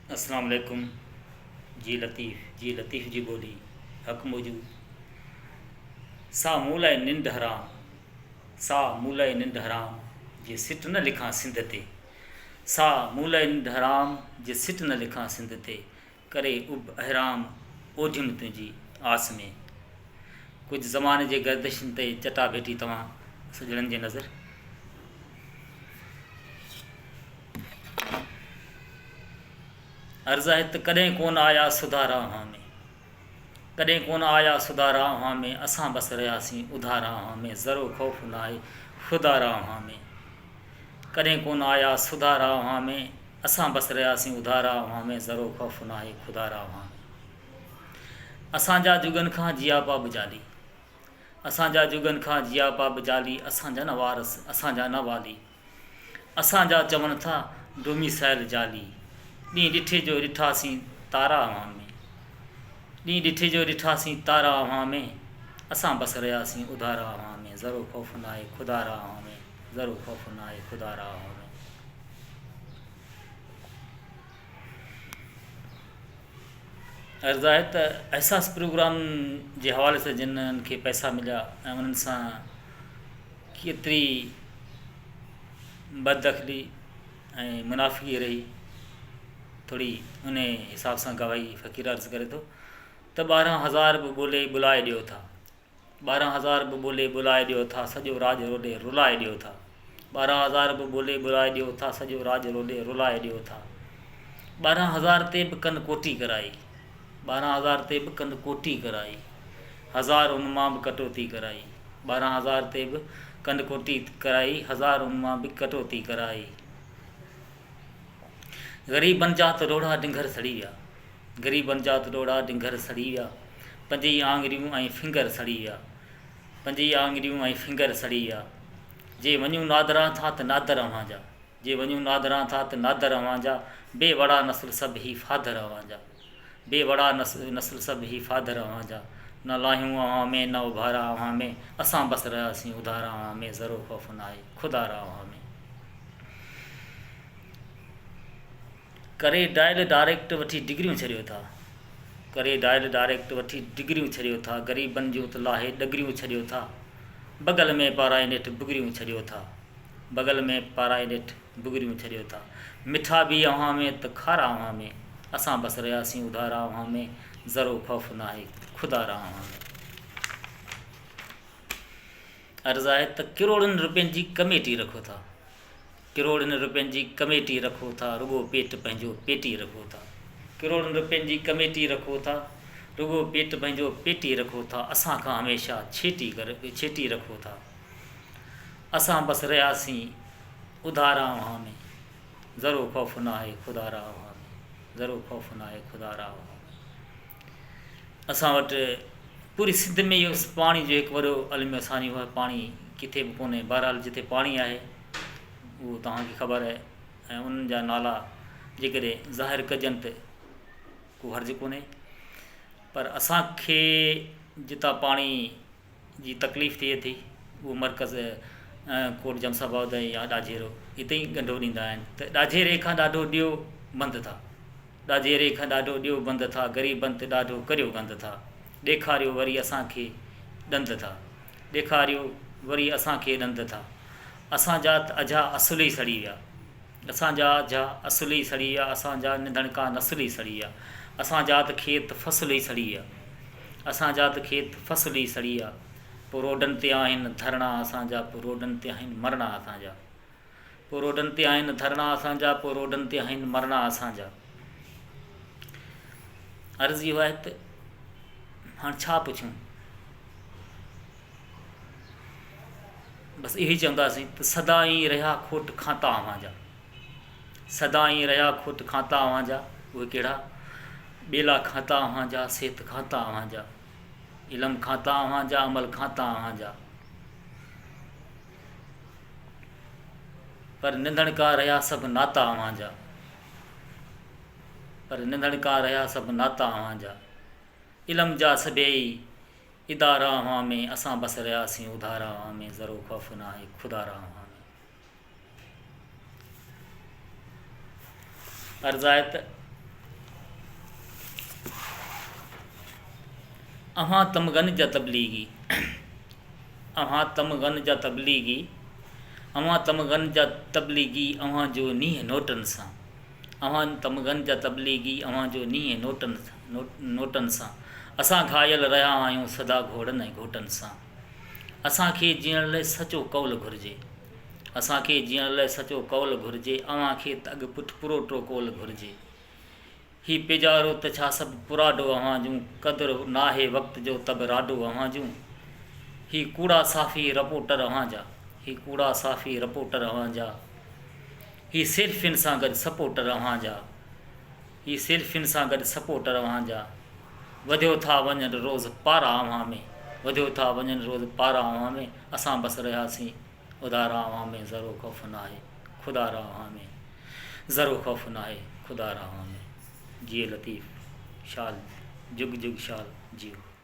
अस्सलाम वालेकुम। जी लतीफ़ जी बोली हक़ मौजूद। सा मूलाए निंड हराम, सा मूलाए निंड हराम जे सिट न लिखां सिंध ते। सा मूलाए निंड हराम जे सिट न लिखां सिंध ते। करे उब अहराम ओढ़ियुमि तुंहिंजी आस में। कुझु ज़माने जे गर्दिशनि ते चटा भेटी तव्हां सॼणनि जे नज़र। अर्ज़ आहे त कॾहिं कोन आया सुधारा वहाँ में, कॾहिं कोन आया सुधारा वहाँ में। असां बसि रहियासीं उधारा वहाँ में, ज़रो ख़ौफ़ न आहे ख़ुदारा वहाँ में। कॾहिं कोन आया सुधारा वहाँ में, असां बसि रहियासीं उधारा वहाँ में, ज़रो ख़ौफ़ न आहे ख़ुदारा वहाँ में। असांजा जुगनि खां जिया पा बुजाली, असांजा जुगनि खां जिया पा बुजाली। असांजा न वारस, असांजा न वाली, असांजा चवनि था डोमिसाइल जाली। ॾींहुं ॾिठे जो ॾिठासीं तारा वहाँ में, ॾींहुं ॾिठे जो ॾिठासीं तारा वहाँ में। असां बसि रहियासीं उधारा वहाँ में, ज़रो ख़ौफ़ न आहे ख़ुदारा वहाँ में, ज़रो ख़ौफ़ न आहे ख़ुदारा वहाँ में। अर्ज़ु आहे त एहसास प्रोग्राम जे हवाले सां जिन्हनि खे पैसा मिलिया ऐं उन्हनि सां केतिरी बददख़ली ऐं मुनाफ़ी रही, थोरी उन हिसाब सां गवाही फ़क़ीर अर्ज़ु करे थो त 12,000 बि ॿोले बुलाए ॾियो था, 12,000 बि ॿोले बुलाए ॾियो था, सॼो राज रोॾे रुलाए ॾियो था। 12,000 बि ॿोले बुलाए ॾियो था, सॼो राज रोॾे रुलाए ॾियो था। 12,000 ते बि कन कोटी कराई, 12,000 ते बि कन कोटी कराई, 1000 उन मां बि कटौती कराई। 12,000 ते बि कन कोटी कराई, 1000 उन मां बि कटौती कराई। ग़रीबनि जा त रोड़ा डिंगर सड़ी विया, ग़रीबनि जा त रोड़ा डिंगर सड़ी विया। पंजी आङिरियूं ऐं फिंगर सड़ी विया, पंजी आङिरियूं ऐं फिंगर सड़ी विया। जे वञूं नादरा था त नादर अव्हां जा, जे वञूं नादरा था त नादर अव्हां जा। बेवड़ा नस्ल सभु ही फादर अव्हां जा, बेवड़ा नस्ल सभु ही फादर अव्हां जा। न लाहियूं अव्हां में, न उभारा अव्हां में, असां बसि रहियासीं उधारा अव्हां में, ज़रो ख़ौफ़ न आहे ख़ुदारा अव्हां में। करे डायल डायरेक्ट वठी डिग्रियूं छॾियो था, करे डायल डायरेक्ट वठी डिग्रियूं छॾियो था। ग़रीबनि जूं त लाहे डगरियूं छॾियो था, बगल में पाराए नेठि बुगरियूं छॾियो था, बगल में पाराए नेठि बुगरियूं छॾियो था। मिठा बि अव्हां में त खारा अव्हां में, असां बसि रहियासीं उधारा अव्हां में, ज़रो ख़ौफ़ न आहे ख़ुदारा अव्हां में। अर्ज़ु आहे त किरोड़नि रुपयनि जी कमेटी रखो था, किरोड़नि रुपयनि जी कमेटी रखो था, रुगो पेट पंहिंजो पेटी रखो था। किरोड़नि रुपयनि जी कमेटी रखो था, रुगो पेट पंहिंजो पेटी रखो था। असां खां हमेशह छेटी रखो था, असां बसि रहियासीं उधारा अव्हां में, ज़रो ख़ौफ़ न आहे ख़ुदारा अव्हां में, ज़रो ख़ौफ़ न आहे ख़ुदारा अव्हां में। असां वटि पूरी सिंध में इहो पाणी जो हिकु वॾो अलम सानी हुआ। पाणी किथे बि कोन्हे, बहरहाल जिते पाणी आहे उहो तव्हांखे ख़बर आहे, ऐं उन्हनि जा नाला जेकॾहिं ज़ाहिर कजनि त को हर्ज़ु कोन्हे। पर असांखे जितां पाणी जी तकलीफ़ थिए थी, उहो मर्कज़ कोट जमसाबाद या ॾाझेरो हिते ई ॻंढो ॾींदा आहिनि। त ॾाझेरे खां ॾाढो ॾियो बंदि था, ॾाझेरे खां ॾाढो ॾियो बंदि था, ग़रीबनि ते ॾाढो करियो गंद था। ॾेखारियो वरी असांखे ॾंद था, ॾेखारियो वरी असांखे ॾंद था। असांजा त अझा असुल ई सड़ी विया, असांजा अझा असुल ई सड़ी विया, असांजा निधणका नसुल ई सड़ी विया। असांजा त खेत फ़सुल ई सड़ी विया, असांजा त खेत फ़सुल ई सड़ी विया। पोइ रोडनि ते आहिनि धरणा असांजा, पोइ रोडनि ते आहिनि मरणा असांजा, पोइ रोडनि ते आहिनि धरणा असांजा, पोइ रोडनि ते आहिनि मरणा असांजा। अर्ज़ु इहो आहे त हाणे छा पुछूं, बसि इहो ई चवंदासीं त सदा ई रहिया खोट खाता अव्हां जा, सदा ई रहिया खोट खाता अव्हां जा। उहे कहिड़ा? ॿेला खाता अव्हां जा, सेत खाता अव्हां जा, इल्मु खाता अव्हां जा, अमल खाता अव्हां जा। पर निंधणका रहिया सभु नाता अव्हां जा, पर निंधणका रहिया सभु नाता अव्हां जा। इल्म जा सभई इदारा अव्हां में, असां बसि रहियासीं उधारा अव्हां में, ज़रो ख़ौफ़ न आहे ख़ुदारा अव्हां में। अर्ज़ु आहे त अव्हां तमगन जा तबलीगी, अव्हां तमगन जा तबलीगी, अव्हां तमगन जा तबलीगी, अव्हां जो नींहं नोटनि सां, अव्हां तमगन जा तबलीगी, अव्हां जो नींहं नोटनि सां, असां घायल रहिया आहियूं सदा घोड़नि ऐं घोटनि सां। असांखे जीअण लाइ सचो कौल घुरिजे, असांखे जीअण लाइ सचो कौल घुरिजे, अव्हांखे त अॻु पुठि पुरोटो कौल घुरिजे। ही पिजारो त छा सभु पुराडो अव्हां जूं, क़दुरु नाहे वक़्त जो तब राडो अव्हां जूं। ही कूड़ा साफ़ी रपोटर अव्हां जा, ही कूड़ा साफ़ी रपोटर अव्हां जा, ही सिर्फ़िन सां गॾु सपोर्टर अव्हां जा, ही सिर्फ़िन सां गॾु सपोर्टर अव्हां जा। वधियो था वञनि रोज़ पारा अव्हां में, वधियो था वञनि रोज़ पारा अव्हां में, असां बसि रहियासीं उधारा अव्हां में, ज़रो ख़ौफ़ नाहे खुदारा अव्हां में, ज़रो ख़ौफ़ नाहे खुदारा अव्हां में। जिए लतीफ़ शाल जुग जुग शाल जियो।